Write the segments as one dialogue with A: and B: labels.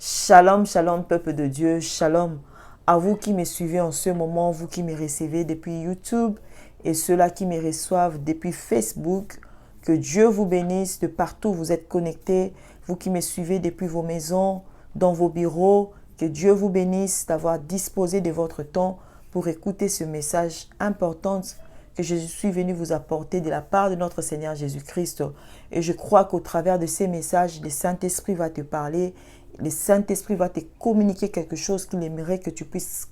A: Shalom, shalom, peuple de Dieu, shalom à vous qui me suivez en ce moment, vous qui me recevez depuis YouTube et ceux-là qui me reçoivent depuis Facebook. Que Dieu vous bénisse de partout où vous êtes connectés, vous qui me suivez depuis vos maisons, dans vos bureaux. Que Dieu vous bénisse d'avoir disposé de votre temps pour écouter ce message important que je suis venu vous apporter de la part de notre Seigneur Jésus-Christ. Et je crois qu'au travers de ces messages, le Saint-Esprit va te parler. Le Saint-Esprit va te communiquer quelque chose qu'il aimerait que tu puisses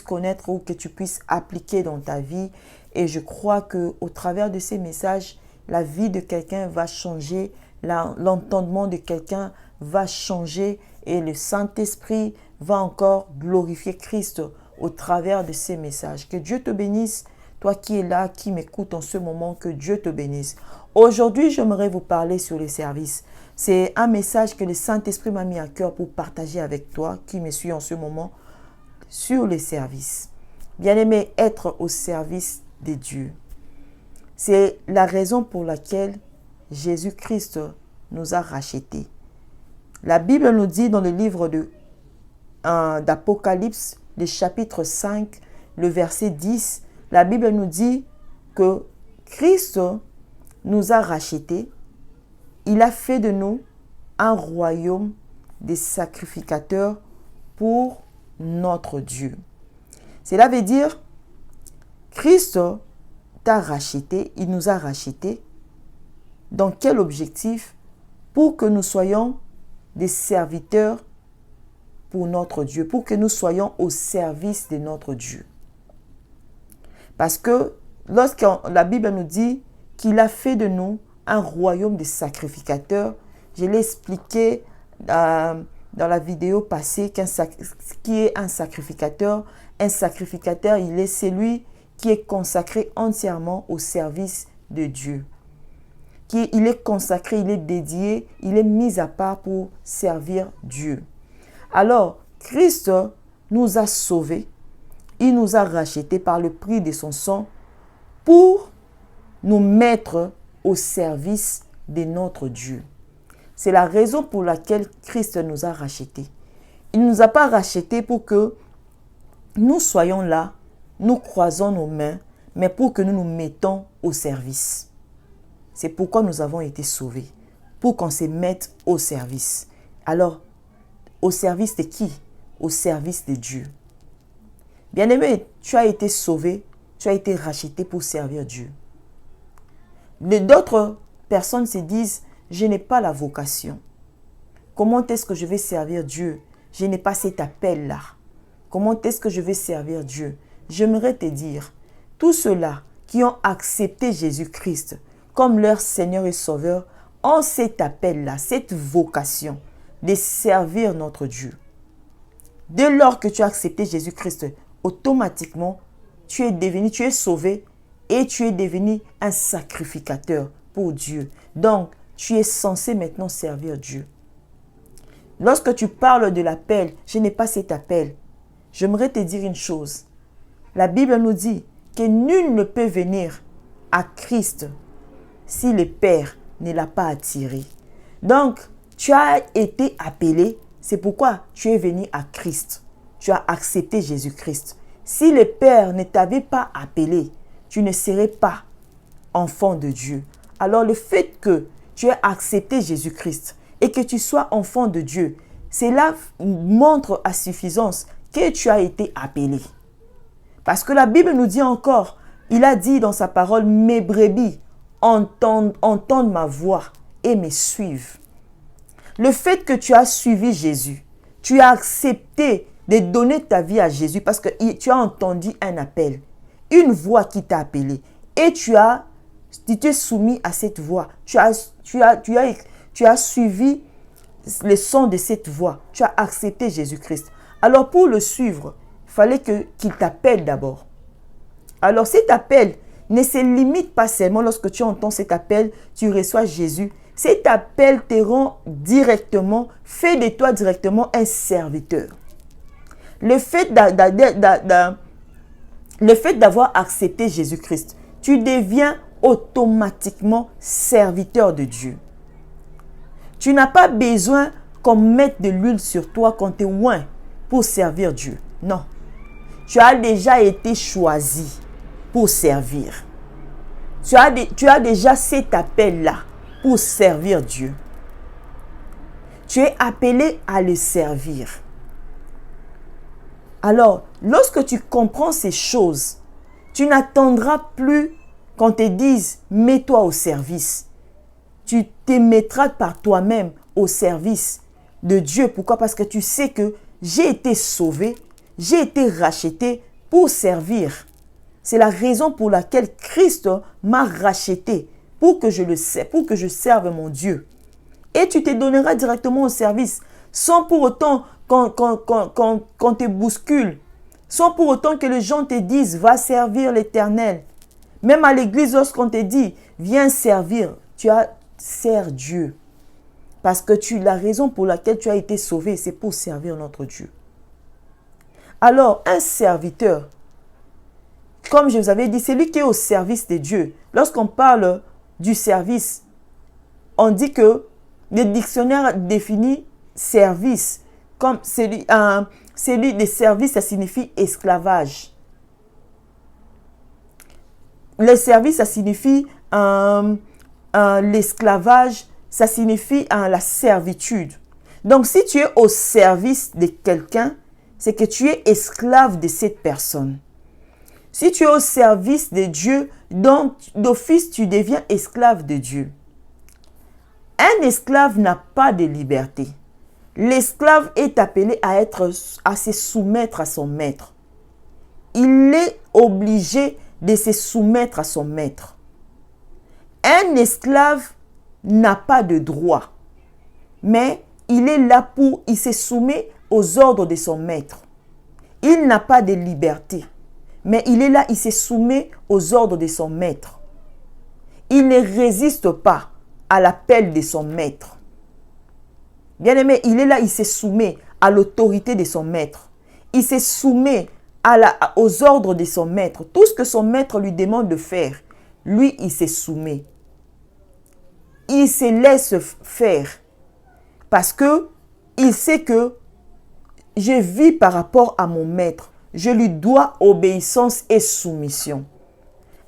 A: connaître ou que tu puisses appliquer dans ta vie. Et je crois qu'au travers de ces messages, la vie de quelqu'un va changer, l'entendement de quelqu'un va changer et le Saint-Esprit va encore glorifier Christ au travers de ces messages. Que Dieu te bénisse, toi qui es là, qui m'écoutes en ce moment, que Dieu te bénisse. Aujourd'hui, j'aimerais vous parler sur les services. C'est un message que le Saint-Esprit m'a mis à cœur pour partager avec toi, qui me suis en ce moment, sur les services. Bien-aimé, être au service de Dieu. C'est la raison pour laquelle Jésus-Christ nous a rachetés. La Bible nous dit dans le livre d'Apocalypse, le chapitre 5, le verset 10, la Bible nous dit que Christ nous a rachetés. Il a fait de nous un royaume des sacrificateurs pour notre Dieu. Cela veut dire, Christ t'a racheté, il nous a rachetés. Dans quel objectif? Pour que nous soyons des serviteurs pour notre Dieu, pour que nous soyons au service de notre Dieu. Parce que lorsque la Bible nous dit qu'il a fait de nous un royaume de sacrificateurs, je l'ai expliqué dans la vidéo passée, qui est un sacrificateur. Un sacrificateur, il est celui qui est consacré entièrement au service de Dieu. Il est consacré, il est dédié, il est mis à part pour servir Dieu. Alors, Christ nous a sauvés, il nous a rachetés par le prix de son sang pour nous mettre au service de notre Dieu. C'est la raison pour laquelle Christ nous a rachetés. Il ne nous a pas rachetés pour que nous soyons là, nous croisons nos mains, mais pour que nous nous mettons au service. C'est pourquoi nous avons été sauvés, pour qu'on se mette au service. Alors, au service de qui? Au service de Dieu. Bien-aimé, tu as été sauvé, tu as été racheté pour servir Dieu. D'autres personnes se disent, je n'ai pas la vocation. Comment est-ce que je vais servir Dieu? Je n'ai pas cet appel-là. Comment est-ce que je vais servir Dieu? J'aimerais te dire, tous ceux-là qui ont accepté Jésus-Christ comme leur Seigneur et Sauveur ont cet appel-là, cette vocation de servir notre Dieu. Dès lors que tu as accepté Jésus-Christ, automatiquement, tu es sauvé et tu es devenu un sacrificateur pour Dieu. Donc, tu es censé maintenant servir Dieu. Lorsque tu parles de l'appel, je n'ai pas cet appel. J'aimerais te dire une chose. La Bible nous dit que nul ne peut venir à Christ si le Père ne l'a pas attiré. Donc, tu as été appelé, c'est pourquoi tu es venu à Christ. Tu as accepté Jésus-Christ. Si le Père ne t'avait pas appelé, tu ne serais pas enfant de Dieu. Alors le fait que tu aies accepté Jésus-Christ et que tu sois enfant de Dieu, cela montre à suffisance que tu as été appelé. Parce que la Bible nous dit encore, il a dit dans sa parole, mes brebis entendent ma voix et me suivent. Le fait que tu as suivi Jésus, tu as accepté de donner ta vie à Jésus parce que tu as entendu un appel, une voix qui t'a appelé et tu t'es soumis à cette voix. Tu as suivi le son de cette voix. Tu as accepté Jésus-Christ. Alors pour le suivre, il fallait qu'il t'appelle d'abord. Alors cet appel ne se limite pas seulement lorsque tu entends cet appel, tu reçois Jésus. Cet appel te rend directement, fait de toi directement un serviteur. Le fait d'avoir accepté Jésus-Christ, tu deviens automatiquement serviteur de Dieu. Tu n'as pas besoin qu'on mette de l'huile sur toi, qu'on te oint pour servir Dieu. Non. Tu as déjà été choisi pour servir. Tu as déjà cet appel-là pour servir Dieu. Tu es appelé à le servir. Alors, lorsque tu comprends ces choses, tu n'attendras plus qu'on te dise « mets-toi au service ». Tu te mettras par toi-même au service de Dieu. Pourquoi? Parce que tu sais que j'ai été sauvé, j'ai été racheté pour servir. C'est la raison pour laquelle Christ m'a racheté, pour que je serve mon Dieu. Et tu te donneras directement au service, sans pour autant qu'on te bouscule, sans pour autant que les gens te disent « va servir l'Éternel ». Même à l'église, lorsqu'on te dit « viens servir », sers Dieu. Parce que la raison pour laquelle tu as été sauvé, c'est pour servir notre Dieu. Alors, un serviteur, comme je vous avais dit, c'est lui qui est au service de Dieu. Lorsqu'on parle du service, on dit que le dictionnaire définit service comme celui de service, ça signifie esclavage. Le service, ça signifie l'esclavage, ça signifie la servitude. Donc, si tu es au service de quelqu'un, c'est que tu es esclave de cette personne. Si tu es au service de Dieu, donc d'office, tu deviens esclave de Dieu. Un esclave n'a pas de liberté. L'esclave est appelé à se soumettre à son maître. Il est obligé de se soumettre à son maître. Un esclave n'a pas de droit, mais il est là il se soumet aux ordres de son maître. Il n'a pas de liberté, mais il est là, il se soumet aux ordres de son maître. Il ne résiste pas à l'appel de son maître. Bien-aimé, il est là, il se soumet à l'autorité de son maître. Il se soumet aux ordres de son maître. Tout ce que son maître lui demande de faire, lui, il se soumet. Il se laisse faire. Parce que il sait que je vis par rapport à mon maître. Je lui dois obéissance et soumission.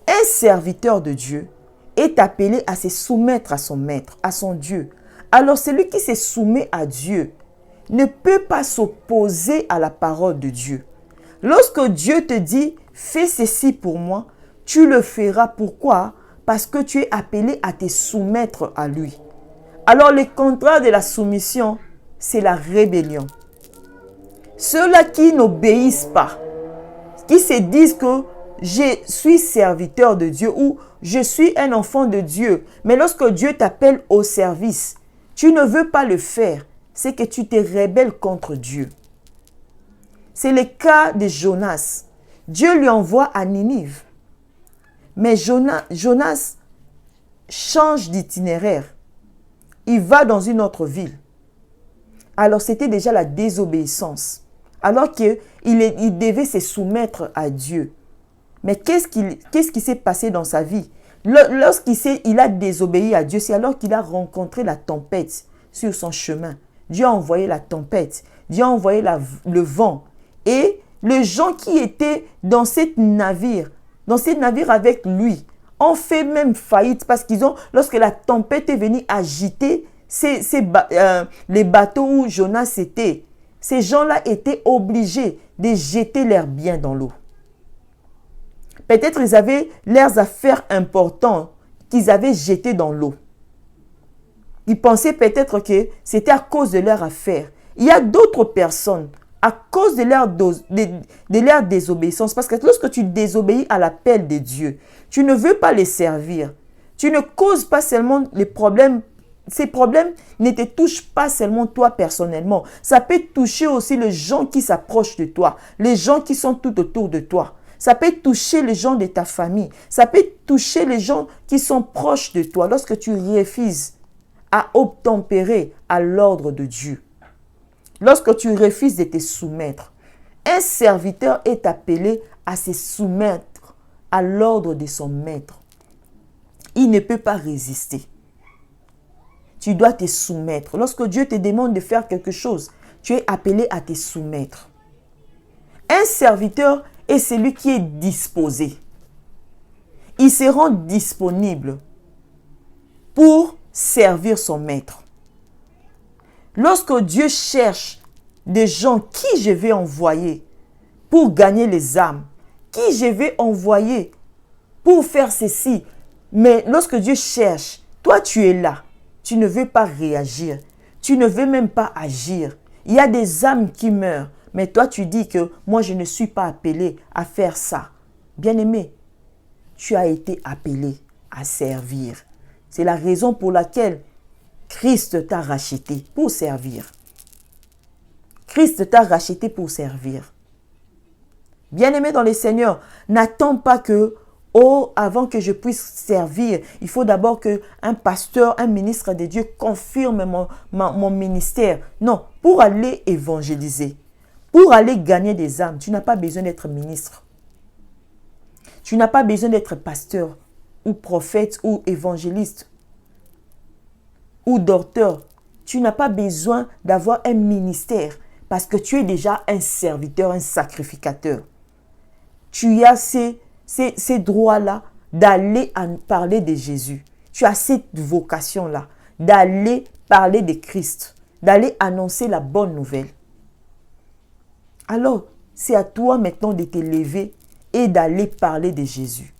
A: Un serviteur de Dieu est appelé à se soumettre à son maître, à son Dieu. Alors celui qui se soumet à Dieu ne peut pas s'opposer à la parole de Dieu. Lorsque Dieu te dit « fais ceci pour moi », tu le feras. Pourquoi? Parce que tu es appelé à te soumettre à lui. Alors le contraire de la soumission, c'est la rébellion. Ceux-là qui n'obéissent pas, qui se disent que je suis serviteur de Dieu ou je suis un enfant de Dieu, mais lorsque Dieu t'appelle au service, tu ne veux pas le faire, c'est que tu te rebelles contre Dieu. C'est le cas de Jonas. Dieu lui envoie à Ninive. Mais Jonas change d'itinéraire. Il va dans une autre ville. Alors c'était déjà la désobéissance. Alors qu'il devait se soumettre à Dieu. Mais qu'est-ce qui s'est passé dans sa vie? Lorsqu'il a désobéi à Dieu, c'est alors qu'il a rencontré la tempête sur son chemin. Dieu a envoyé la tempête. Dieu a envoyé le vent. Et les gens qui étaient dans ce navire avec lui, ont fait même faillite parce lorsque la tempête est venue agiter les bateaux où Jonas était, ces gens-là étaient obligés de jeter leurs biens dans l'eau. Peut-être ils avaient leurs affaires importantes qu'ils avaient jetées dans l'eau. Ils pensaient peut-être que c'était à cause de leurs affaires. Il y a d'autres personnes, à cause de leur désobéissance, parce que lorsque tu désobéis à l'appel de Dieu, tu ne veux pas les servir. Tu ne causes pas seulement les problèmes. Ces problèmes ne te touchent pas seulement toi personnellement. Ça peut toucher aussi les gens qui s'approchent de toi, les gens qui sont tout autour de toi. Ça peut toucher les gens de ta famille. Ça peut toucher les gens qui sont proches de toi lorsque tu refuses à obtempérer à l'ordre de Dieu. Lorsque tu refuses de te soumettre, un serviteur est appelé à se soumettre à l'ordre de son maître. Il ne peut pas résister. tu dois te soumettre. Lorsque Dieu te demande de faire quelque chose, tu es appelé à te soumettre. Un serviteur est celui qui est disposé. Il se rend disponible pour servir son maître. Lorsque Dieu cherche des gens qui je vais envoyer pour gagner les âmes, qui je vais envoyer pour faire ceci, mais lorsque Dieu cherche, toi tu es là, tu ne veux pas réagir, tu ne veux même pas agir. Il y a des âmes qui meurent, mais toi tu dis que moi je ne suis pas appelé à faire ça. Bien-aimé, tu as été appelé à servir. C'est la raison pour laquelle Christ t'a racheté pour servir. Christ t'a racheté pour servir. Bien-aimé dans le Seigneur, n'attends pas que, avant que je puisse servir, il faut d'abord qu'un pasteur, un ministre de Dieu confirme mon ministère. Non, pour aller évangéliser, pour aller gagner des âmes, tu n'as pas besoin d'être ministre. Tu n'as pas besoin d'être pasteur ou prophète ou évangéliste ou docteur. Tu n'as pas besoin d'avoir un ministère parce que tu es déjà un serviteur, un sacrificateur. Tu as ces droits-là d'aller parler de Jésus. Tu as cette vocation-là d'aller parler de Christ, d'aller annoncer la bonne nouvelle. Alors, c'est à toi maintenant de te lever et d'aller parler de Jésus.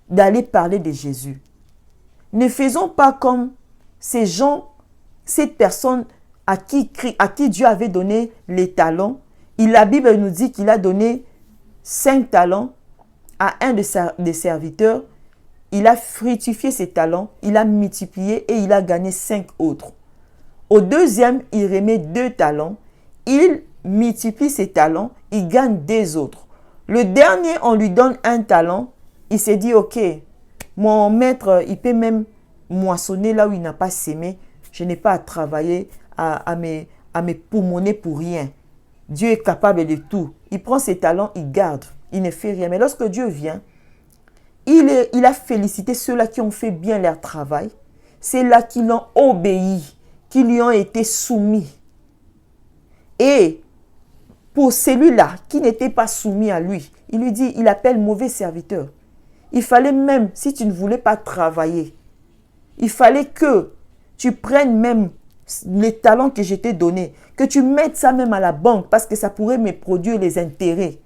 A: D'aller parler de Jésus. Ne faisons pas comme ces gens, cette personne à qui Dieu avait donné les talents. La Bible nous dit qu'il a donné 5 talents à un des serviteurs. Il a fructifié ses talents, il a multiplié et il a gagné 5 autres. Au deuxième, il remet 2 talents. Il multiplie ses talents, il gagne 2 autres. Le dernier, on lui donne 1 talent. Il s'est dit, ok, mon maître, il peut même moissonner là où il n'a pas sémé. Je n'ai pas à travailler, à me poumonner pour rien. Dieu est capable de tout. Il prend ses talents, il garde. Il ne fait rien. Mais lorsque Dieu vient, il a félicité ceux-là qui ont fait bien leur travail. C'est là qui l'ont obéi, qui lui ont été soumis. Et pour celui-là qui n'était pas soumis à lui, il lui dit, il appelle mauvais serviteur. Il fallait même, si tu ne voulais pas travailler, il fallait que tu prennes même les talents que je t'ai donnés, que tu mettes ça même à la banque parce que ça pourrait me produire les intérêts.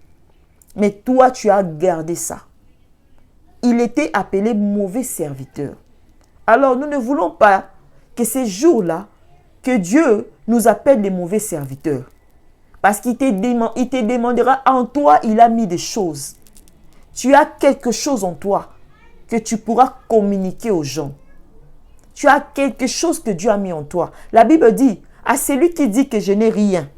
A: Mais toi, tu as gardé ça. Il était appelé mauvais serviteur. Alors, nous ne voulons pas que ces jours-là, que Dieu nous appelle des mauvais serviteurs. Parce qu'il te demandera, en toi, il a mis des choses. Tu as quelque chose en toi que tu pourras communiquer aux gens. Tu as quelque chose que Dieu a mis en toi. La Bible dit, à celui qui dit que je n'ai rien,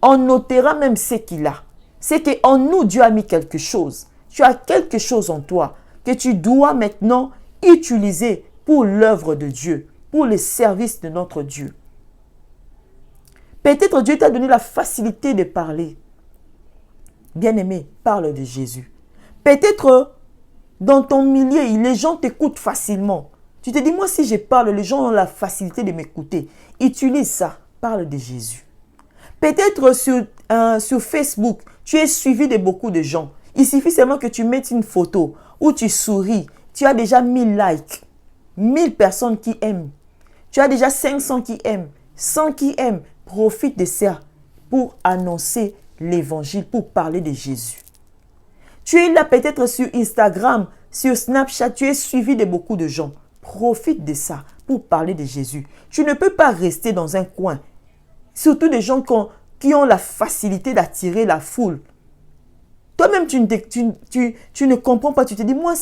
A: on notera même ce qu'il a. C'est qu'en nous, Dieu a mis quelque chose. Tu as quelque chose en toi que tu dois maintenant utiliser pour l'œuvre de Dieu, pour le service de notre Dieu. Peut-être Dieu t'a donné la facilité de parler. Bien-aimé, parle de Jésus. Peut-être dans ton milieu, les gens t'écoutent facilement. Tu te dis, moi si je parle, les gens ont la facilité de m'écouter. Utilise ça, parle de Jésus. Peut-être sur Facebook, tu es suivi de beaucoup de gens. Il suffit seulement que tu mettes une photo où tu souris. Tu as déjà 1000 likes, 1000 personnes qui aiment. Tu as déjà 500 qui aiment, 100 qui aiment. Profite de ça pour annoncer l'évangile, pour parler de Jésus. Tu es là peut-être sur Instagram, sur Snapchat, tu es suivi de beaucoup de gens. Profite de ça pour parler de Jésus. Tu ne peux pas rester dans un coin. Surtout des gens qui ont la facilité d'attirer la foule. Toi-même, tu ne comprends pas. Tu te dis, moi,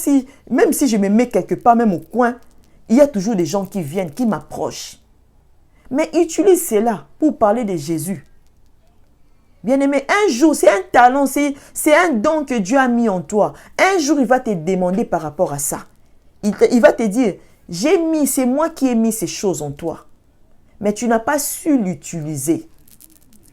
A: même si je me mets quelque part, même au coin, il y a toujours des gens qui viennent, qui m'approchent. Mais utilise cela pour parler de Jésus. Bien-aimé, un jour, c'est un talent, c'est un don que Dieu a mis en toi. Un jour, il va te demander par rapport à ça. Il va te dire, c'est moi qui ai mis ces choses en toi. Mais tu n'as pas su l'utiliser.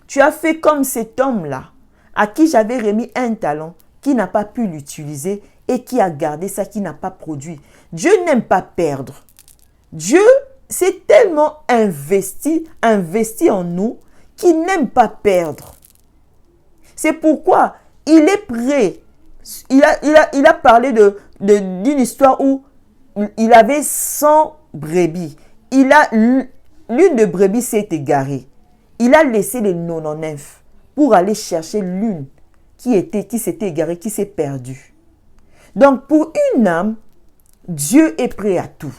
A: Tu as fait comme cet homme-là, à qui j'avais remis un talent, qui n'a pas pu l'utiliser et qui a gardé ça, qui n'a pas produit. Dieu n'aime pas perdre. Dieu s'est tellement investi en nous qu'il n'aime pas perdre. C'est pourquoi il est prêt. Il a parlé d'une histoire où il avait 100 brebis. L'une de brebis s'est égarée. Il a laissé les 99 pour aller chercher l'une qui s'était égarée, qui s'est perdue. Donc pour une âme, Dieu est prêt à tout.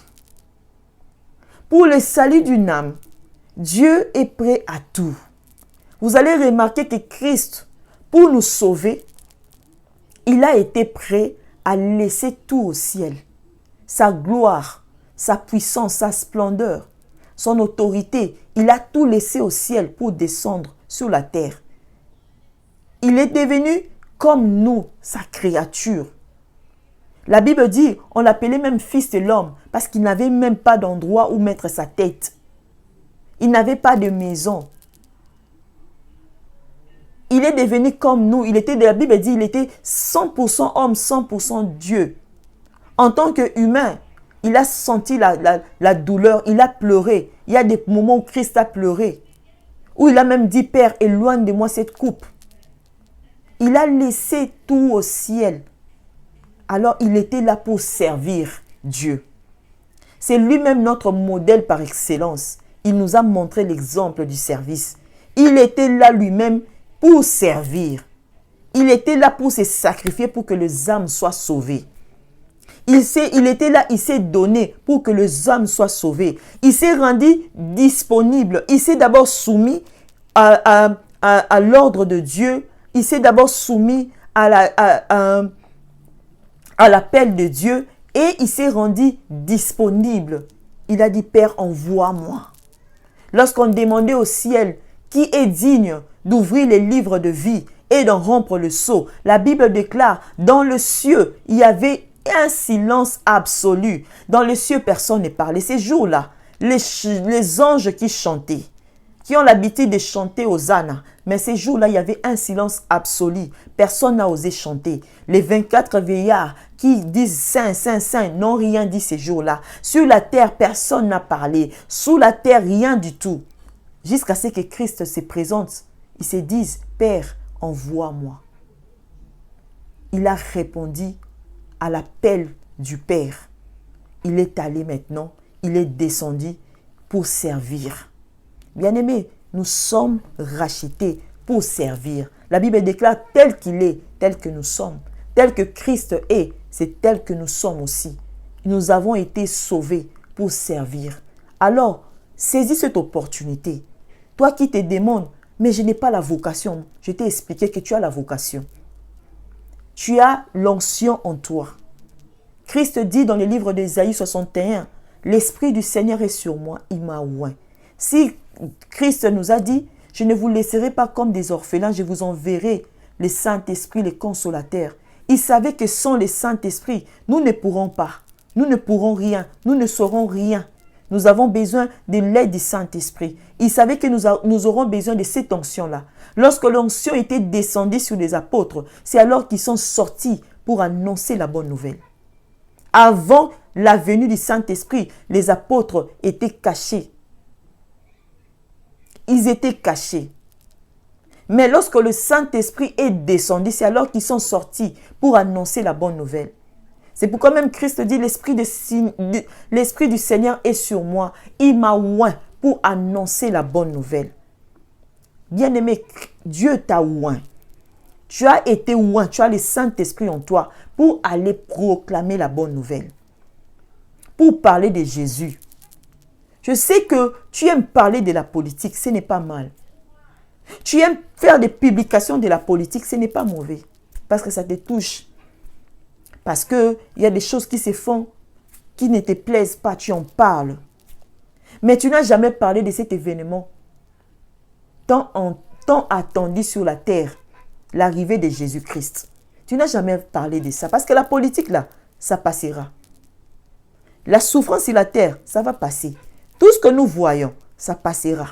A: Pour le salut d'une âme, Dieu est prêt à tout. Vous allez remarquer que Christ, pour nous sauver, il a été prêt à laisser tout au ciel. Sa gloire, sa puissance, sa splendeur, son autorité, il a tout laissé au ciel pour descendre sur la terre. Il est devenu comme nous, sa créature. La Bible dit, on l'appelait même fils de l'homme parce qu'il n'avait même pas d'endroit où mettre sa tête. Il n'avait pas de maison. Il est devenu comme nous. La Bible dit, il était 100% homme, 100% Dieu. En tant qu'humain, il a senti la douleur, il a pleuré. Il y a des moments où Christ a pleuré. Où il a même dit, Père, éloigne de moi cette coupe. Il a laissé tout au ciel. Alors il était là pour servir Dieu. C'est lui-même notre modèle par excellence. Il nous a montré l'exemple du service. Il était là lui-même pour servir. Il était là pour se sacrifier pour que les âmes soient sauvées. Il était là, il s'est donné pour que les âmes soient sauvées. Il s'est rendu disponible. Il s'est d'abord soumis à l'ordre de Dieu. Il s'est d'abord soumis à l'appel de Dieu et il s'est rendu disponible. Il a dit, Père, envoie-moi. Lorsqu'on demandait au ciel qui est digne d'ouvrir les livres de vie et d'en rompre le sceau, la Bible déclare, dans le ciel, il y avait un silence absolu. Dans le ciel, personne ne parlait. Ces jours-là, les anges qui chantaient, qui ont l'habitude de chanter Hosanna, mais ces jours-là, il y avait un silence absolu. Personne n'a osé chanter. Les 24 vieillards qui disent Saint, Saint, Saint, n'ont rien dit ces jours-là. Sur la terre, personne n'a parlé. Sous la terre, rien du tout. Jusqu'à ce que Christ se présente, ils se disent, Père, envoie-moi. Il a répondu à l'appel du Père. Il est allé maintenant, il est descendu pour servir. Bien-aimés, nous sommes rachetés pour servir. La Bible déclare tel qu'il est, tel que nous sommes. Tel que Christ est, c'est tel que nous sommes aussi. Nous avons été sauvés pour servir. Alors, saisis cette opportunité. Toi qui te demandes, mais je n'ai pas la vocation. Je t'ai expliqué que tu as la vocation. Tu as l'onction en toi. Christ dit dans le livre d'Ésaïe 61, « L'Esprit du Seigneur est sur moi, il m'a oint. » Si Christ nous a dit, « Je ne vous laisserai pas comme des orphelins, je vous enverrai le Saint-Esprit, le Consolateur. » Il savait que sans le Saint-Esprit, nous ne pourrons pas. Nous ne pourrons rien. Nous ne saurons rien. Nous avons besoin de l'aide du Saint-Esprit. Il savait que nous aurons besoin de cette onction-là. Lorsque l'onction était descendue sur les apôtres, c'est alors qu'ils sont sortis pour annoncer la bonne nouvelle. Avant la venue du Saint-Esprit, les apôtres étaient cachés. Ils étaient cachés. Mais lorsque le Saint-Esprit est descendu, c'est alors qu'ils sont sortis pour annoncer la bonne nouvelle. C'est pourquoi même Christ dit, l'Esprit du Seigneur est sur moi. Il m'a oint pour annoncer la bonne nouvelle. Bien-aimé, Dieu t'a oint. Tu as été oint, tu as le Saint-Esprit en toi pour aller proclamer la bonne nouvelle. Pour parler de Jésus. Je sais que tu aimes parler de la politique, ce n'est pas mal. Tu aimes faire des publications de la politique, ce n'est pas mauvais. Parce que ça te touche. Parce qu'il y a des choses qui se font qui ne te plaisent pas, tu en parles. Mais tu n'as jamais parlé de cet événement tant attendu sur la terre, l'arrivée de Jésus-Christ. Tu n'as jamais parlé de ça. Parce que la politique, là, ça passera. La souffrance sur la terre, ça va passer. Tout ce que nous voyons, ça passera.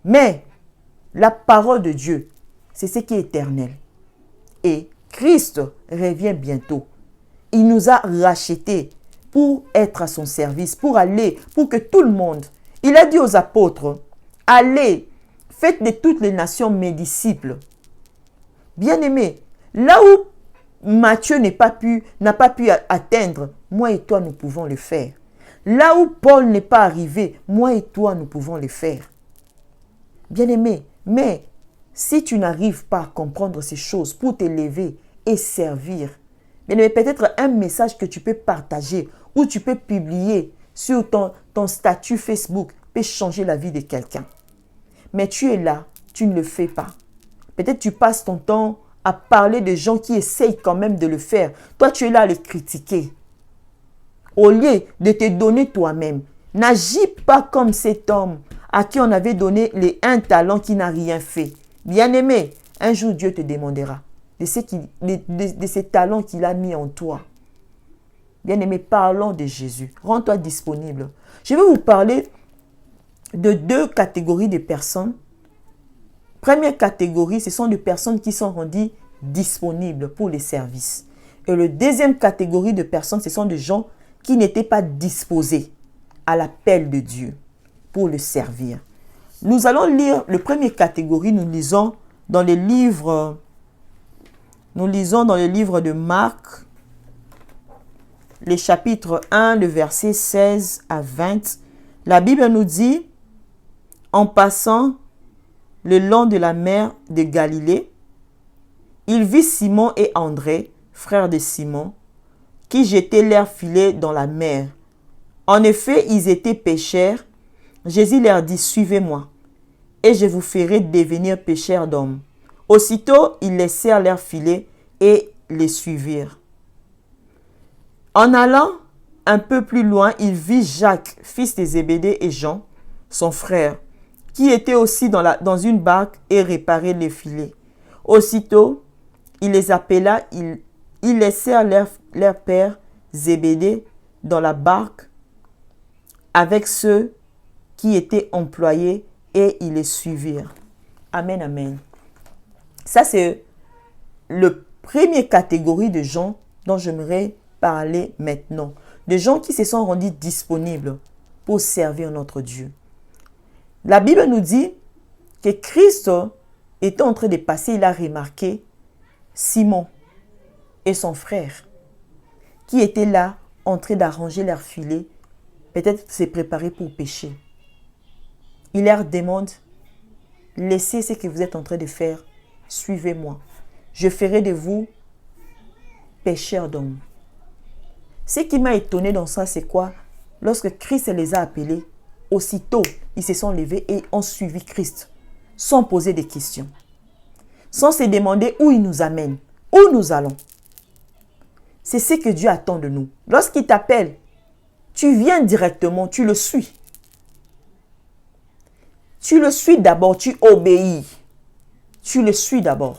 A: Mais la parole de Dieu, c'est ce qui est éternel. Et Christ revient bientôt. Il nous a rachetés pour être à son service, pour aller, pour que tout le monde, il a dit aux apôtres, allez, faites de toutes les nations mes disciples. Bien-aimés, là où Matthieu n'a pas pu atteindre, moi et toi, nous pouvons le faire. Là où Paul n'est pas arrivé, moi et toi, nous pouvons le faire. Bien-aimé, mais si tu n'arrives pas à comprendre ces choses pour t'élever et servir, bien-aimé, peut-être un message que tu peux partager ou tu peux publier sur ton statut Facebook peut changer la vie de quelqu'un. Mais tu es là, tu ne le fais pas. Peut-être tu passes ton temps à parler de gens qui essayent quand même de le faire. Toi, tu es là à les critiquer. Au lieu de te donner toi-même, n'agis pas comme cet homme à qui on avait donné un talent qui n'a rien fait. Bien-aimé, un jour Dieu te demandera de ces talents qu'il a mis en toi. Bien-aimé, parlons de Jésus. Rends-toi disponible. Je vais vous parler de 2 catégories de personnes. Première catégorie, ce sont des personnes qui sont rendues disponibles pour les services. Et la deuxième catégorie de personnes, ce sont des gens qui n'étaient pas disposés à l'appel de Dieu pour le servir. Nous allons lire la première catégorie, nous lisons dans le livre de Marc, le chapitre 1, le verset 16 à 20. La Bible nous dit, en passant le long de la mer de Galilée, il vit Simon et André, frères de Simon, qui jetaient leurs filets dans la mer. En effet, ils étaient pêcheurs. Jésus leur dit, suivez-moi, et je vous ferai devenir pêcheurs d'hommes. Aussitôt, ils laissèrent leurs filets et les suivirent. En allant un peu plus loin, il vit Jacques, fils de Zébédée, et Jean, son frère, qui étaient aussi dans une barque et réparaient les filets. Aussitôt, il les appela, ils laissèrent leur père Zébédée dans la barque avec ceux qui étaient employés et ils les suivirent. Amen, amen. Ça, c'est la première catégorie de gens dont j'aimerais parler maintenant. Des gens qui se sont rendus disponibles pour servir notre Dieu. La Bible nous dit que Christ était en train de passer, il a remarqué Simon et son frère qui étaient là en train d'arranger leurs filets, peut-être se préparer pour pêcher. Il leur demande, laissez ce que vous êtes en train de faire, suivez-moi. Je ferai de vous pêcheurs d'hommes. Ce qui m'a étonné dans ça, c'est quoi? Lorsque Christ les a appelés, aussitôt, ils se sont levés et ont suivi Christ, sans poser de questions, sans se demander où il nous amène, où nous allons. C'est ce que Dieu attend de nous. Lorsqu'il t'appelle, tu viens directement, tu le suis. Tu le suis d'abord, tu obéis. Tu le suis d'abord.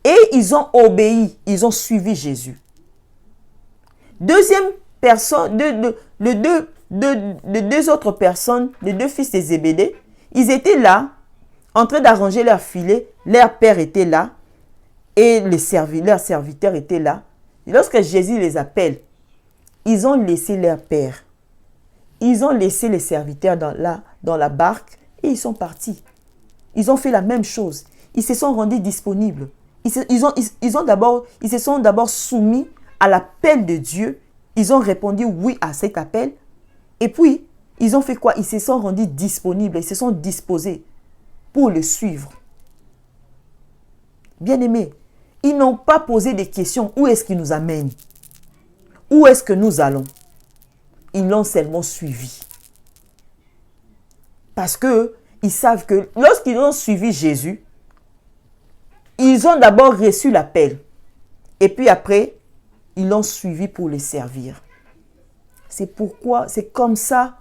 A: Et ils ont obéi, ils ont suivi Jésus. Deuxième personne, les deux autres personnes, les 2 fils de Zébédée, ils étaient là, en train d'arranger leurs filets. Leur père était là et leurs serviteurs étaient là. Et lorsque Jésus les appelle, ils ont laissé leur père. Ils ont laissé les serviteurs dans la barque et ils sont partis. Ils ont fait la même chose. Ils se sont rendus disponibles. Ils se sont d'abord soumis à l'appel de Dieu. Ils ont répondu oui à cet appel. Et puis, ils ont fait quoi? Ils se sont rendus disponibles. Ils se sont disposés pour le suivre. Bien-aimés, ils n'ont pas posé des questions. Où est-ce qu'ils nous amènent? Où est-ce que nous allons? Ils l'ont seulement suivi. Parce qu'ils savent que lorsqu'ils ont suivi Jésus, ils ont d'abord reçu l'appel. Et puis après, ils l'ont suivi pour les servir. C'est pourquoi, c'est comme ça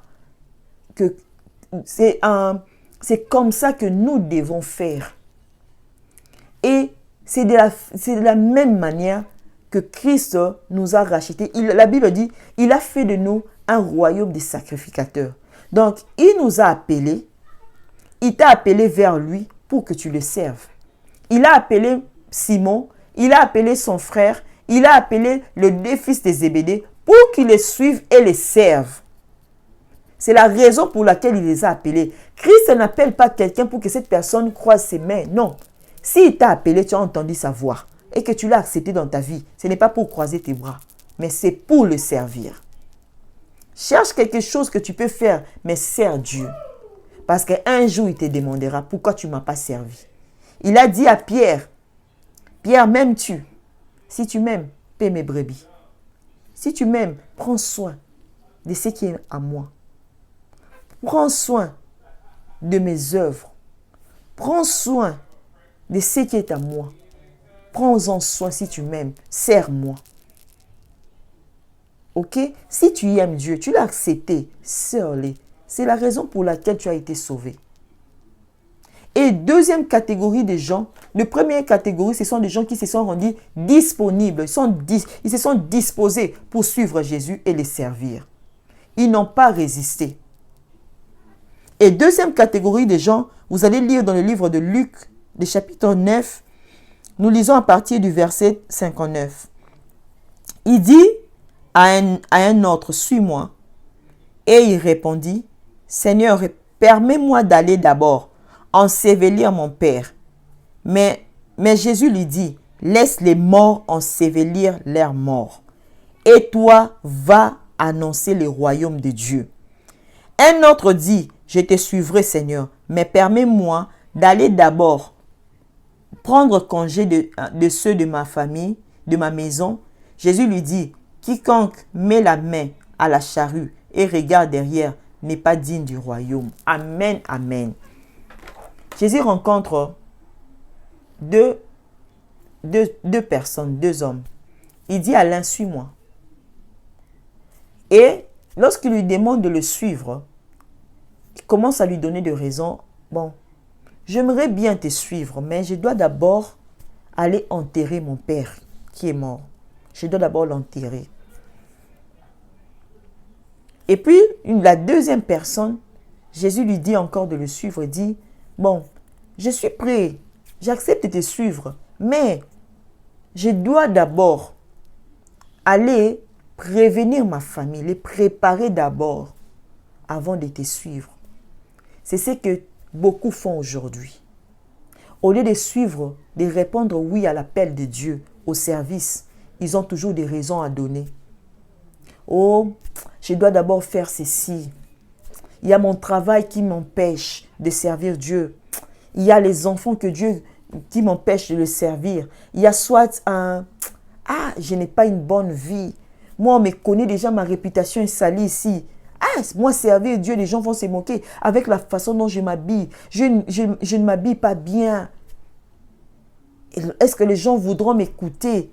A: que nous devons faire. Et c'est de la même manière que Christ nous a rachetés. La Bible dit, il a fait de nous un royaume de sacrificateurs. Donc, il nous a appelés, il t'a appelé vers lui pour que tu le serves. Il a appelé Simon, il a appelé son frère, il a appelé le 2 fils de Zébédée pour qu'ils les suivent et les servent. C'est la raison pour laquelle il les a appelés. Christ n'appelle pas quelqu'un pour que cette personne croise ses mains. Non. S'il t'a appelé, tu as entendu sa voix et que tu l'as accepté dans ta vie, ce n'est pas pour croiser tes bras, mais c'est pour le servir. Cherche quelque chose que tu peux faire, mais sers Dieu. Parce qu'un jour, il te demandera pourquoi tu ne m'as pas servi. Il a dit à Pierre, Pierre, m'aimes-tu? Si tu m'aimes, paie mes brebis. Si tu m'aimes, prends soin de ce qui est à moi. Prends soin de mes œuvres. Prends soin de ce qui est à moi. Prends-en soin si tu m'aimes. Sers-moi. Ok? Si tu aimes Dieu, tu l'as accepté, sers-le. C'est la raison pour laquelle tu as été sauvé. Et deuxième catégorie de gens, la première catégorie, ce sont des gens qui se sont rendus disponibles. Ils se sont disposés pour suivre Jésus et les servir. Ils n'ont pas résisté. Et deuxième catégorie de gens, vous allez lire dans le livre de Luc, le chapitre 9, nous lisons à partir du verset 59. Il dit à un autre, suis-moi. Et il répondit, Seigneur, permets-moi d'aller d'abord ensevelir mon père. Mais Jésus lui dit, laisse les morts ensevelir leurs morts. Et toi, va annoncer le royaume de Dieu. Un autre dit, je te suivrai, Seigneur, mais permets-moi d'aller d'abord prendre congé de ceux de ma famille, de ma maison. Jésus lui dit, quiconque met la main à la charrue et regarde derrière n'est pas digne du royaume. Amen, amen. Jésus rencontre deux personnes, deux hommes. Il dit à l'un, suis-moi. Et lorsqu'il lui demande de le suivre, il commence à lui donner des raisons. Bon, j'aimerais bien te suivre, mais je dois d'abord aller enterrer mon père qui est mort. Je dois d'abord l'enterrer. Et puis, la deuxième personne, Jésus lui dit encore de le suivre. Il dit, bon, je suis prêt, j'accepte de te suivre, mais je dois d'abord aller prévenir ma famille, les préparer d'abord avant de te suivre. C'est ce que beaucoup font aujourd'hui. Au lieu de suivre, de répondre oui à l'appel de Dieu, au service, ils ont toujours des raisons à donner. Oh, je dois d'abord faire ceci. Il y a mon travail qui m'empêche de servir Dieu. Il y a les enfants qui m'empêchent de le servir. Il y a soit je n'ai pas une bonne vie. Moi, on me connaît déjà, ma réputation est salie ici. Moi, servir Dieu, les gens vont se moquer avec la façon dont je m'habille. Je ne m'habille pas bien. Est-ce que les gens voudront m'écouter?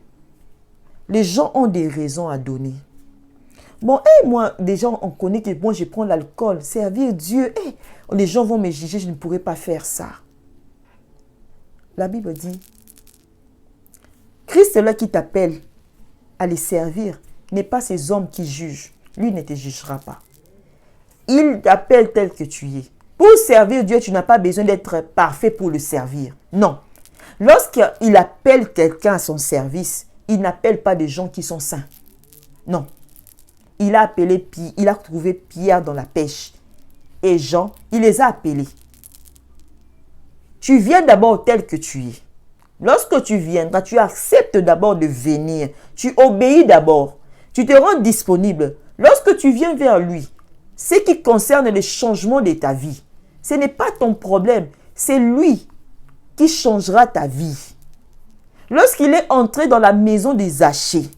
A: Les gens ont des raisons à donner. Bon, moi, déjà, on connaît que moi, je prends l'alcool. Servir Dieu, les gens vont me juger, je ne pourrai pas faire ça. La Bible dit, Christ est là qui t'appelle à les servir. N'est pas ces hommes qui jugent. Lui ne te jugera pas. Il t'appelle tel que tu es. Pour servir Dieu, tu n'as pas besoin d'être parfait pour le servir. Non. Lorsqu'il appelle quelqu'un à son service, il n'appelle pas des gens qui sont saints. Non. Il a trouvé Pierre dans la pêche. Et Jean, il les a appelés. Tu viens d'abord tel que tu es. Lorsque tu viendras, tu acceptes d'abord de venir. Tu obéis d'abord. Tu te rends disponible. Lorsque tu viens vers lui, ce qui concerne le changement de ta vie, ce n'est pas ton problème. C'est lui qui changera ta vie. Lorsqu'il est entré dans la maison des Zachée,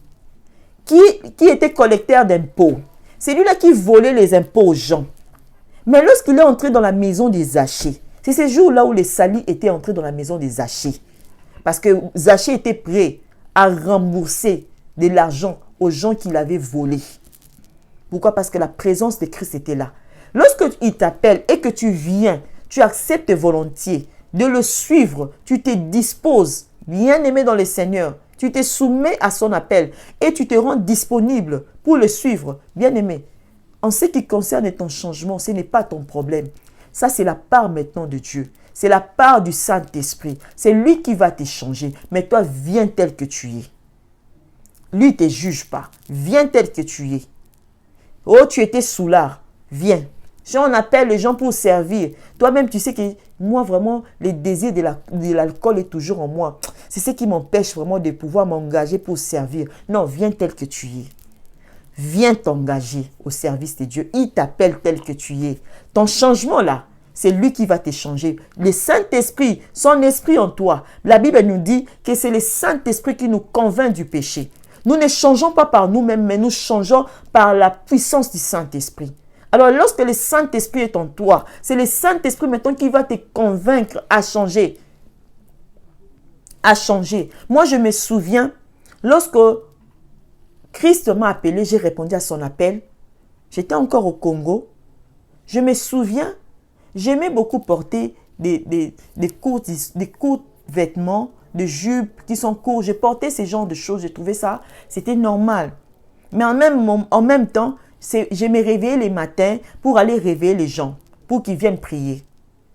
A: qui était collecteur d'impôts, c'est lui-là qui volait les impôts aux gens. Mais lorsqu'il est entré dans la maison des Zachée, c'est ce jour-là où les salis étaient entrés dans la maison des Zachée. Parce que Zachée était prêt à rembourser de l'argent aux gens qui l'avaient volé. Pourquoi? Parce que la présence de Christ était là. Lorsque il t'appelle et que tu viens, tu acceptes volontiers de le suivre, tu te disposes, bien aimé dans le Seigneur, tu te soumets à son appel et tu te rends disponible pour le suivre, bien aimé. En ce qui concerne ton changement, ce n'est pas ton problème. Ça, c'est la part maintenant de Dieu. C'est la part du Saint-Esprit. C'est lui qui va te changer. Mais toi, viens tel que tu es. Lui, il ne te juge pas. Viens tel que tu es. Oh, tu étais soulard. Viens. Si on appelle les gens pour servir, toi-même, tu sais que moi, vraiment, le désir de l'alcool est toujours en moi. C'est ce qui m'empêche vraiment de pouvoir m'engager pour servir. Non, viens tel que tu es. Viens t'engager au service de Dieu. Il t'appelle tel que tu es. Ton changement là, c'est lui qui va te changer. Le Saint-Esprit, son esprit en toi. La Bible nous dit que c'est le Saint-Esprit qui nous convainc du péché. Nous ne changeons pas par nous-mêmes, mais nous changeons par la puissance du Saint-Esprit. Alors, lorsque le Saint-Esprit est en toi, c'est le Saint-Esprit maintenant qui va te convaincre à changer. À changer. Moi, je me souviens, lorsque Christ m'a appelé, j'ai répondu à son appel. J'étais encore au Congo. Je me souviens, j'aimais beaucoup porter des courts vêtements, des jupes qui sont courts. Je portais ce genre de choses. Je trouvais ça, c'était normal. Mais en même temps, je me réveillais les matins pour aller réveiller les gens, pour qu'ils viennent prier.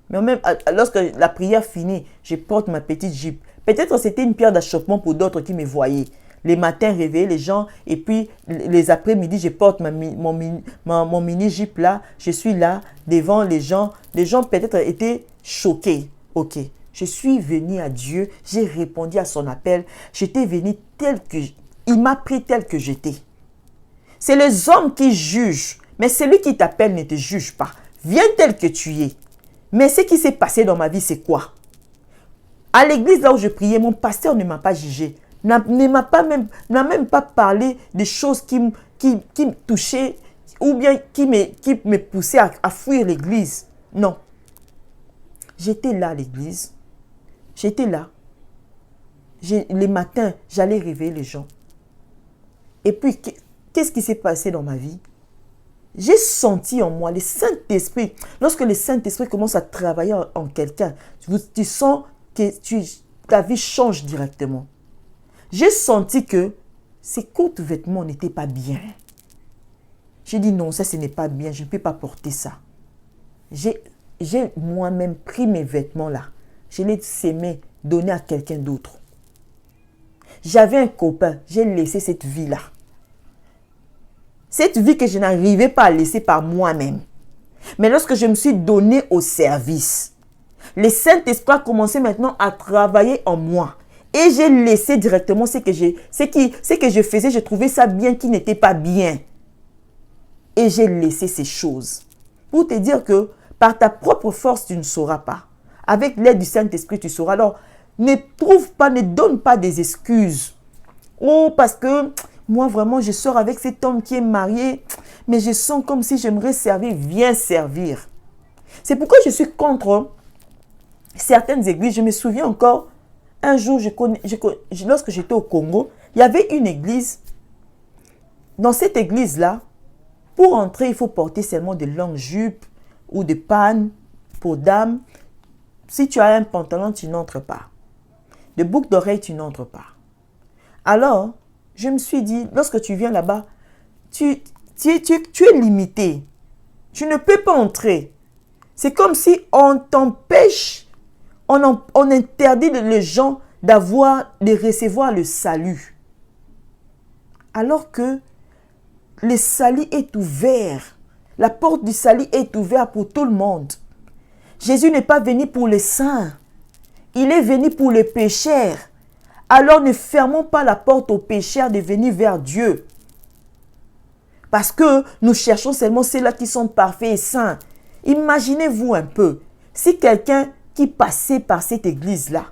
A: Mais lorsque la prière finit, je porte ma petite jupe. Peut-être c'était une pierre d'achoppement pour d'autres qui me voyaient. Les matins, réveiller les gens, et puis les après-midi, je porte mon mini-jupe là. Je suis là, devant les gens. Les gens peut-être étaient choqués. Ok, je suis venu à Dieu, j'ai répondu à son appel. J'étais venu il m'a pris tel que j'étais. C'est les hommes qui jugent, mais celui qui t'appelle ne te juge pas. Viens tel que tu es. Mais ce qui s'est passé dans ma vie, c'est quoi? À l'église là où je priais, mon pasteur ne m'a pas jugé. N'a même pas parlé des choses qui me touchaient ou bien qui me poussaient à fuir l'église. Non. J'étais là à l'église. J'étais là. Les matins, j'allais réveiller les gens. Et puis, qu'est-ce qui s'est passé dans ma vie? J'ai senti en moi le Saint-Esprit. Lorsque le Saint-Esprit commence à travailler en quelqu'un, tu sens que ta vie change directement. J'ai senti que ces courts vêtements n'étaient pas bien. J'ai dit non, ça ce n'est pas bien, je ne peux pas porter ça. J'ai moi-même pris mes vêtements là. Je les ai donnés à quelqu'un d'autre. J'avais un copain, j'ai laissé cette vie-là. Cette vie que je n'arrivais pas à laisser par moi-même. Mais lorsque je me suis donné au service, le Saint-Esprit a commencé maintenant à travailler en moi. Et j'ai laissé directement ce que je faisais, je trouvais ça bien qui n'était pas bien. Et j'ai laissé ces choses. Pour te dire que par ta propre force, tu ne sauras pas. Avec l'aide du Saint-Esprit, tu sauras. Alors, ne donne pas des excuses. Oh, parce que moi, vraiment, je sors avec cet homme qui est marié, mais je sens comme si j'aimerais servir. Viens servir. C'est pourquoi je suis contre certaines églises. Je me souviens encore, un jour, lorsque j'étais au Congo, il y avait une église. Dans cette église-là, pour entrer, il faut porter seulement de longues jupes ou des pannes pour dames. Si tu as un pantalon, tu n'entres pas. De boucles d'oreilles, tu n'entres pas. Alors, je me suis dit, lorsque tu viens là-bas, tu es limité. Tu ne peux pas entrer. C'est comme si on t'empêche, on interdit les gens de recevoir le salut. Alors que le salut est ouvert. La porte du salut est ouverte pour tout le monde. Jésus n'est pas venu pour les saints. Il est venu pour les pécheurs. Alors ne fermons pas la porte aux pécheurs de venir vers Dieu. Parce que nous cherchons seulement ceux-là qui sont parfaits et saints. Imaginez-vous un peu, si quelqu'un qui passait par cette église-là,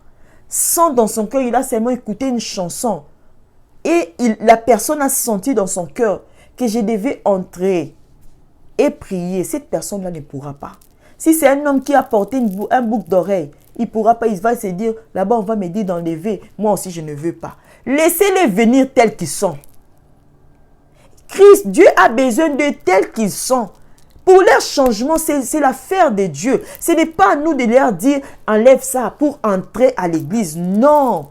A: sent dans son cœur, il a seulement écouté une chanson. Et la personne a senti dans son cœur que je devais entrer et prier. Cette personne-là ne pourra pas. Si c'est un homme qui a porté un boucle d'oreille, il ne pourra pas, il va se dire, là-bas on va me dire d'enlever. Moi aussi je ne veux pas. Laissez-les venir tels qu'ils sont. Dieu a besoin de tels qu'ils sont. Pour leur changement, c'est l'affaire de Dieu. Ce n'est pas à nous de leur dire, enlève ça pour entrer à l'église. Non.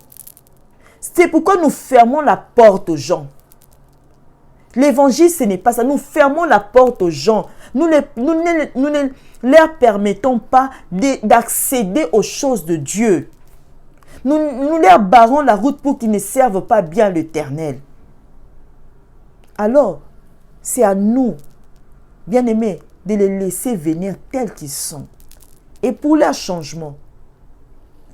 A: C'est pourquoi nous fermons la porte aux gens. L'évangile, ce n'est pas ça. Nous fermons la porte aux gens. Nous ne leur permettons pas d'accéder aux choses de Dieu. Nous leur barrons la route pour qu'ils ne servent pas bien l'Éternel. Alors, c'est à nous, bien-aimés, de les laisser venir tels qu'ils sont. Et pour leur changement,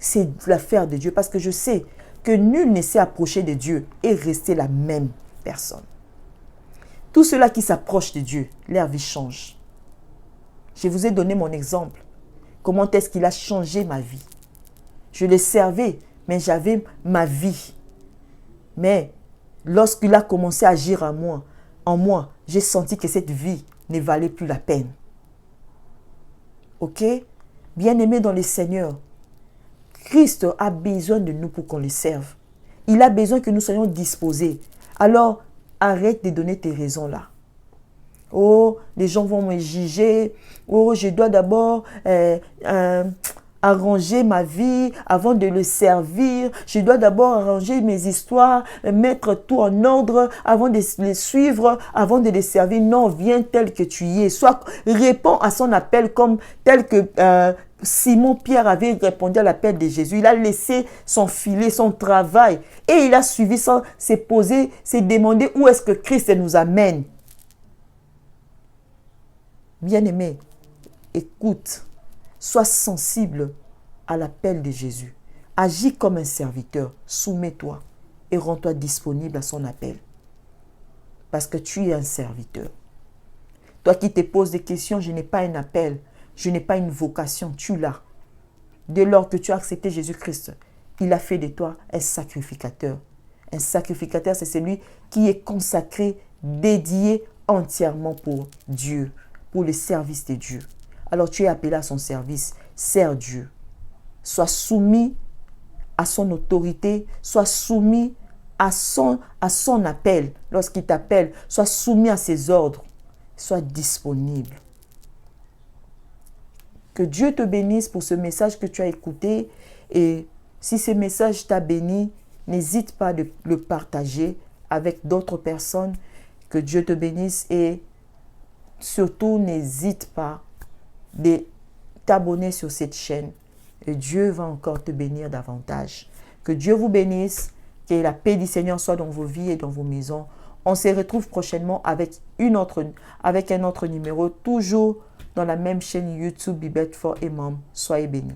A: c'est l'affaire de Dieu. Parce que je sais que nul ne s'est approché de Dieu et resté la même personne. Tous ceux-là qui s'approchent de Dieu, leur vie change. Je vous ai donné mon exemple. Comment est-ce qu'il a changé ma vie? Je le servais, mais j'avais ma vie. Mais lorsqu'il a commencé à agir en moi, j'ai senti que cette vie ne valait plus la peine. Ok? Bien-aimés dans le Seigneur, Christ a besoin de nous pour qu'on le serve. Il a besoin que nous soyons disposés. Alors, arrête de donner tes raisons là. Oh, les gens vont me juger. Oh, je dois d'abord arranger ma vie avant de le servir. Je dois d'abord arranger mes histoires, mettre tout en ordre avant de les suivre, avant de les servir. Non, viens tel que tu y es. Soit réponds à son appel comme tel que Simon-Pierre avait répondu à l'appel de Jésus. Il a laissé son filet, son travail et il a suivi sans se poser, se demander où est-ce que Christ nous amène. Bien-aimé, écoute, sois sensible à l'appel de Jésus. Agis comme un serviteur, soumets-toi et rends-toi disponible à son appel. Parce que tu es un serviteur. Toi qui te poses des questions, je n'ai pas un appel, je n'ai pas une vocation, tu l'as. Dès lors que tu as accepté Jésus-Christ, il a fait de toi un sacrificateur. Un sacrificateur, c'est celui qui est consacré, dédié entièrement pour Dieu, pour le service de Dieu. Alors tu es appelé à son service, sers Dieu. Sois soumis à son autorité, sois soumis à son appel. Lorsqu'il t'appelle, sois soumis à ses ordres, sois disponible. Que Dieu te bénisse pour ce message que tu as écouté. Et si ce message t'a béni, n'hésite pas de le partager avec d'autres personnes. Que Dieu te bénisse et surtout n'hésite pas de t'abonner sur cette chaîne. Et Dieu va encore te bénir davantage. Que Dieu vous bénisse. Que la paix du Seigneur soit dans vos vies et dans vos maisons. On se retrouve prochainement avec un autre numéro, toujours dans la même chaîne YouTube Bibet for Imam. Soyez bénis.